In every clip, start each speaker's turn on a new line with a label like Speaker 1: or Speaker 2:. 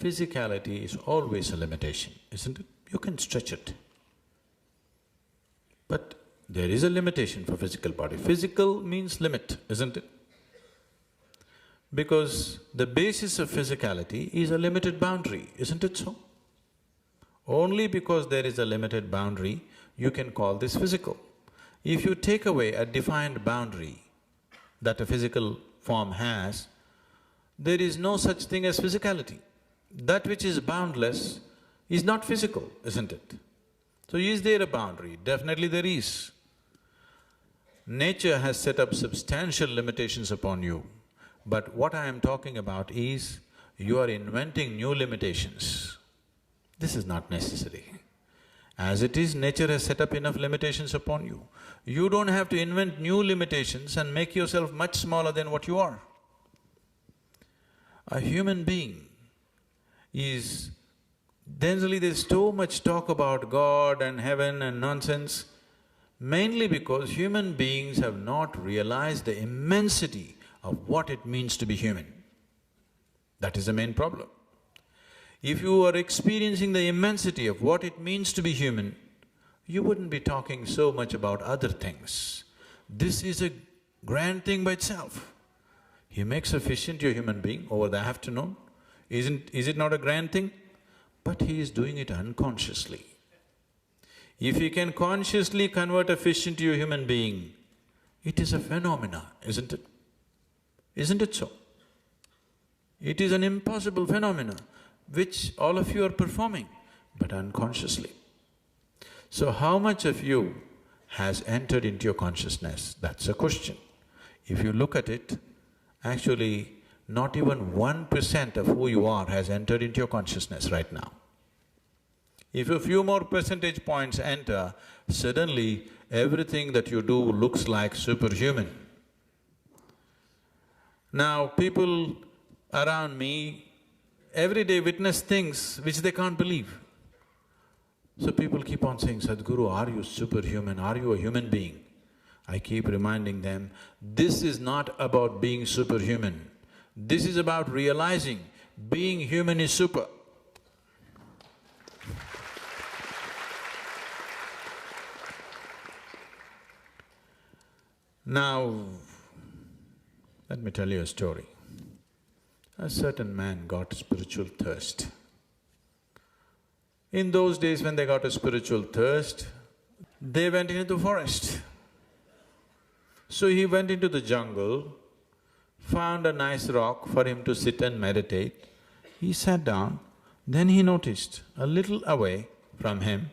Speaker 1: physicality is always a limitation, isn't it? You can stretch it. But there is a limitation for physical body. Physical means limit, isn't it? Because the basis of physicality is a limited boundary, isn't it so? Only because there is a limited boundary, you can call this physical. If you take away a defined boundary that a physical form has, there is no such thing as physicality. That which is boundless is not physical, isn't it? So is there a boundary? Definitely there is. Nature has set up substantial limitations upon you, but what I am talking about is you are inventing new limitations. This is not necessary. As it is, nature has set up enough limitations upon you. You don't have to invent new limitations and make yourself much smaller than what you are. A human being is… Generally there's so much talk about God and heaven and nonsense, mainly because human beings have not realized the immensity of what it means to be human. That is the main problem. If you are experiencing the immensity of what it means to be human, you wouldn't be talking so much about other things. This is a grand thing by itself. He makes a fish into a human being over the afternoon. Is it not a grand thing? But he is doing it unconsciously. If he can consciously convert a fish into a human being, it is a phenomena, isn't it? Isn't it so? It is an impossible phenomena which all of you are performing, but unconsciously. So how much of you has entered into your consciousness? That's a question. If you look at it, actually not even 1% of who you are has entered into your consciousness right now. If a few more percentage points enter, suddenly everything that you do looks like superhuman. Now, people around me every day witness things which they can't believe. So people keep on saying, Sadhguru, are you superhuman? Are you a human being? I keep reminding them, this is not about being superhuman. This is about realizing being human is super. Now, let me tell you a story. A certain man got spiritual thirst. In those days when they got a spiritual thirst, they went into the forest. So he went into the jungle, found a nice rock for him to sit and meditate. He sat down, then he noticed a little away from him,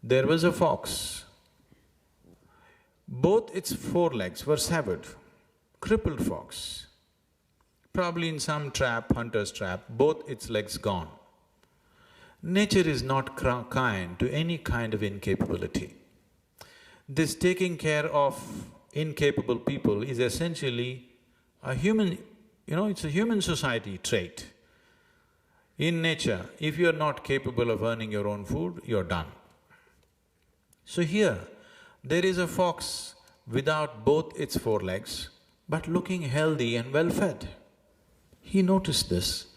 Speaker 1: there was a fox. Both its forelegs were severed, crippled fox. Probably in some trap, hunter's trap, both its legs gone. Nature is not kind to any kind of incapability. This taking care of incapable people is essentially a human… it's a human society trait. In nature, if you're not capable of earning your own food, you're done. So here, there is a fox without both its forelegs, but looking healthy and well-fed. He noticed this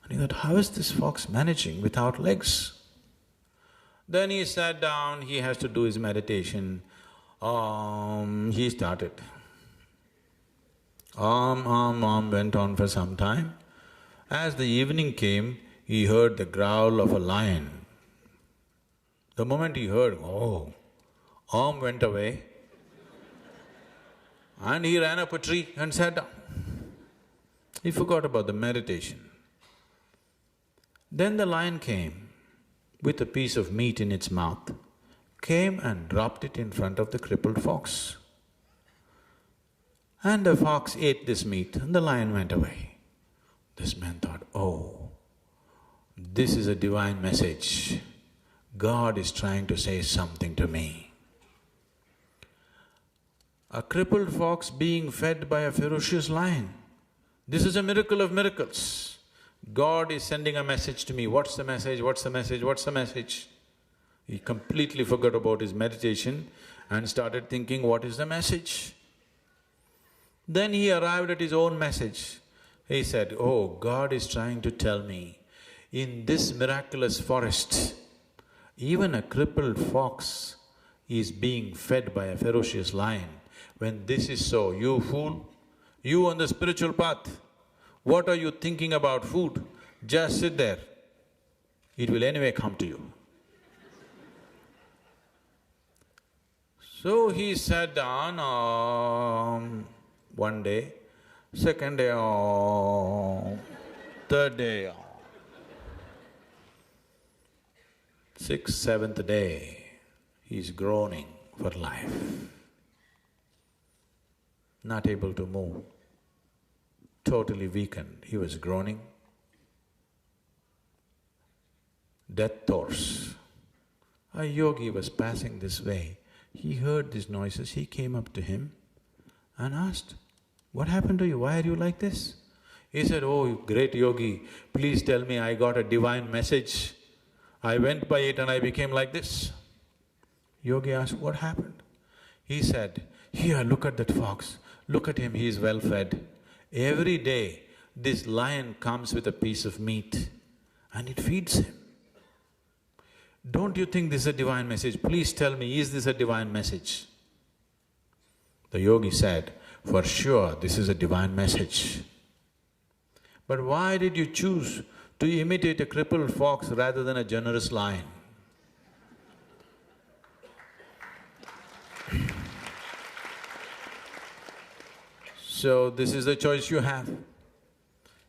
Speaker 1: and he thought, how is this fox managing without legs? Then he sat down, he has to do his meditation. He started. Went on for some time. As the evening came, he heard the growl of a lion. The moment he heard, went away and he ran up a tree and sat down. He forgot about the meditation. Then the lion came with a piece of meat in its mouth, came and dropped it in front of the crippled fox. And the fox ate this meat and the lion went away. This man thought, oh, this is a divine message. God is trying to say something to me. A crippled fox being fed by a ferocious lion. This is a miracle of miracles. God is sending a message to me. What's the message? What's the message? What's the message? He completely forgot about his meditation and started thinking, what is the message? Then he arrived at his own message. He said, oh, God is trying to tell me, In this miraculous forest, even a crippled fox is being fed by a ferocious lion. When this is so, you fool, you on the spiritual path, what are you thinking about food? Just sit there, it will anyway come to you. So he sat down, one day, second day, third day, sixth, seventh day, he's groaning for life, not able to move, totally weakened. He was groaning. Death thoughts. A yogi was passing this way. He heard these noises, he came up to him and asked, "What happened to you? Why are you like this?" He said, "Oh, great yogi, please tell me, I got a divine message. I went by it and I became like this." Yogi asked, "What happened?" He said, "Here, look at that fox. Look at him, he is well fed. Every day, this lion comes with a piece of meat and it feeds him. Don't you think this is a divine message? Please tell me, is this a divine message?" The yogi said, "For sure, this is a divine message. But why did you choose to imitate a crippled fox rather than a generous lion?" So, this is the choice you have.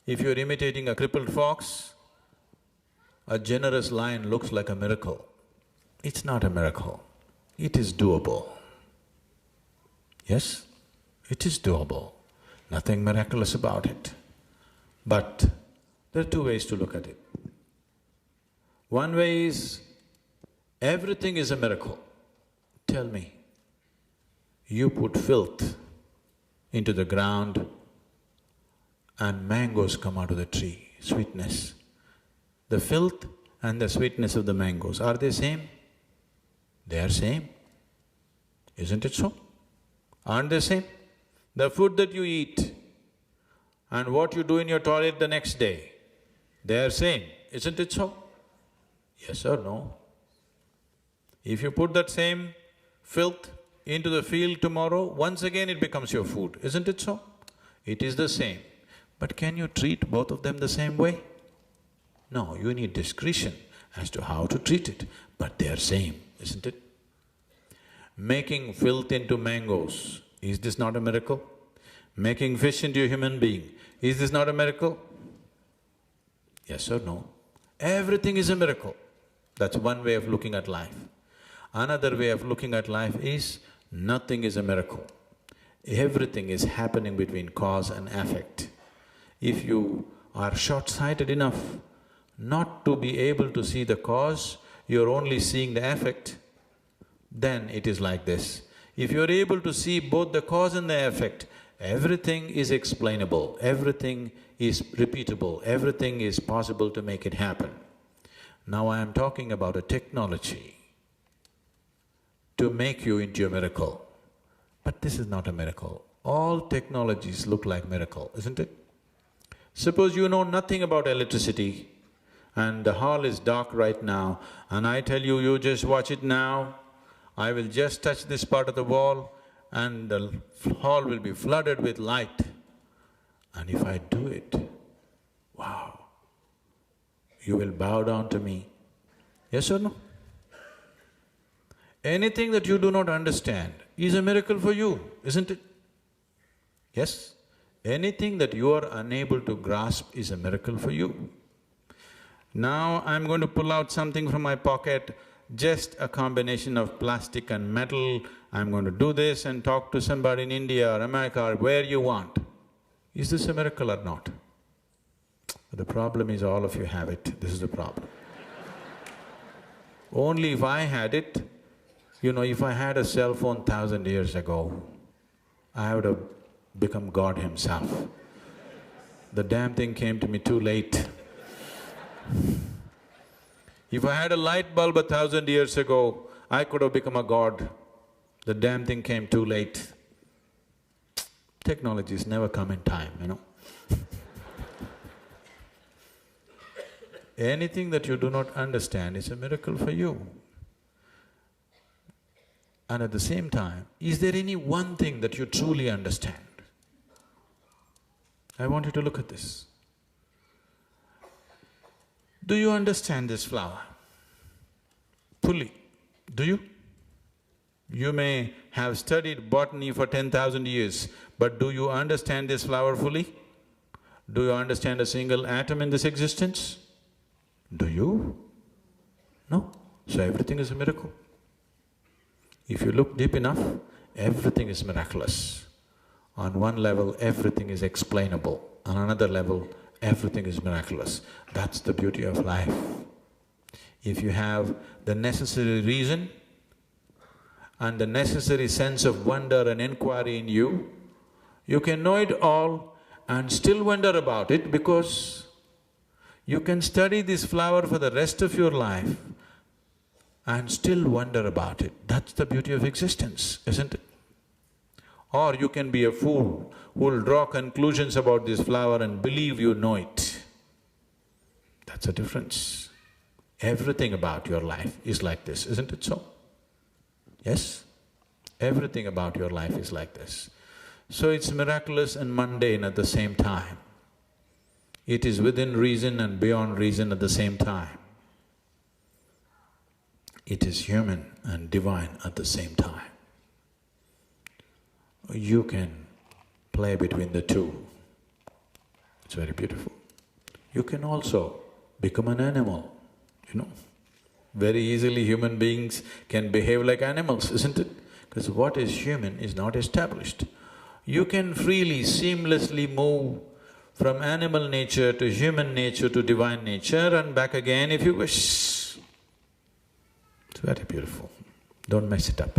Speaker 1: If you're imitating a crippled fox, a generous lion looks like a miracle. It's not a miracle, it is doable. Yes, it is doable, nothing miraculous about it. But there are two ways to look at it. One way is, everything is a miracle. Tell me, you put filth into the ground and mangoes come out of the tree, sweetness. The filth and the sweetness of the mangoes, are they same? They are same, isn't it so? Aren't they same? The food that you eat and what you do in your toilet the next day, they are same, isn't it so? Yes or no? If you put that same filth into the field tomorrow, once again it becomes your food, isn't it so? It is the same. But can you treat both of them the same way? No, you need discretion as to how to treat it, but they are same, isn't it? Making filth into mangoes, is this not a miracle? Making fish into a human being, is this not a miracle? Yes or no? Everything is a miracle. That's one way of looking at life. Another way of looking at life is, nothing is a miracle. Everything is happening between cause and effect. If you are short-sighted enough not to be able to see the cause, you're only seeing the effect, then it is like this. If you're able to see both the cause and the effect, everything is explainable, everything is repeatable, everything is possible to make it happen. Now I am talking about a technology to make you into a miracle. But this is not a miracle. All technologies look like miracle, isn't it? Suppose you know nothing about electricity and the hall is dark right now and I tell you, you just watch it now, I will just touch this part of the wall and the hall will be flooded with light. And if I do it, wow, you will bow down to me. Yes or no? Anything that you do not understand is a miracle for you, isn't it? Yes? Anything that you are unable to grasp is a miracle for you. Now I'm going to pull out something from my pocket, just a combination of plastic and metal. I'm going to do this and talk to somebody in India or America or where you want. Is this a miracle or not? The problem is all of you have it, this is the problem. Only if I had it, you know, if I had a cell phone 1,000 years ago, I would have become God himself. The damn thing came to me too late. If I had a light bulb 1,000 years ago, I could have become a god. The damn thing came too late. Technologies never come in time, you know. Anything that you do not understand is a miracle for you. And at the same time, is there any one thing that you truly understand? I want you to look at this. Do you understand this flower? Fully. Do you? You may have studied botany for 10,000 years, but do you understand this flower fully? Do you understand a single atom in this existence? Do you? No. So everything is a miracle. If you look deep enough, everything is miraculous. On one level, everything is explainable. On another level, everything is miraculous. That's the beauty of life. If you have the necessary reason and the necessary sense of wonder and inquiry in you, you can know it all and still wonder about it, because you can study this flower for the rest of your life and still wonder about it. That's the beauty of existence, isn't it? Or you can be a fool who will draw conclusions about this flower and believe you know it. That's the difference. Everything about your life is like this, isn't it so? Yes? Everything about your life is like this. So it's miraculous and mundane at the same time. It is within reason and beyond reason at the same time. It is human and divine at the same time. You can play between the two. It's very beautiful. You can also become an animal, you know. Very easily human beings can behave like animals, isn't it? Because what is human is not established. You can freely, seamlessly move from animal nature to human nature to divine nature and back again if you wish. It's very beautiful. Don't mess it up.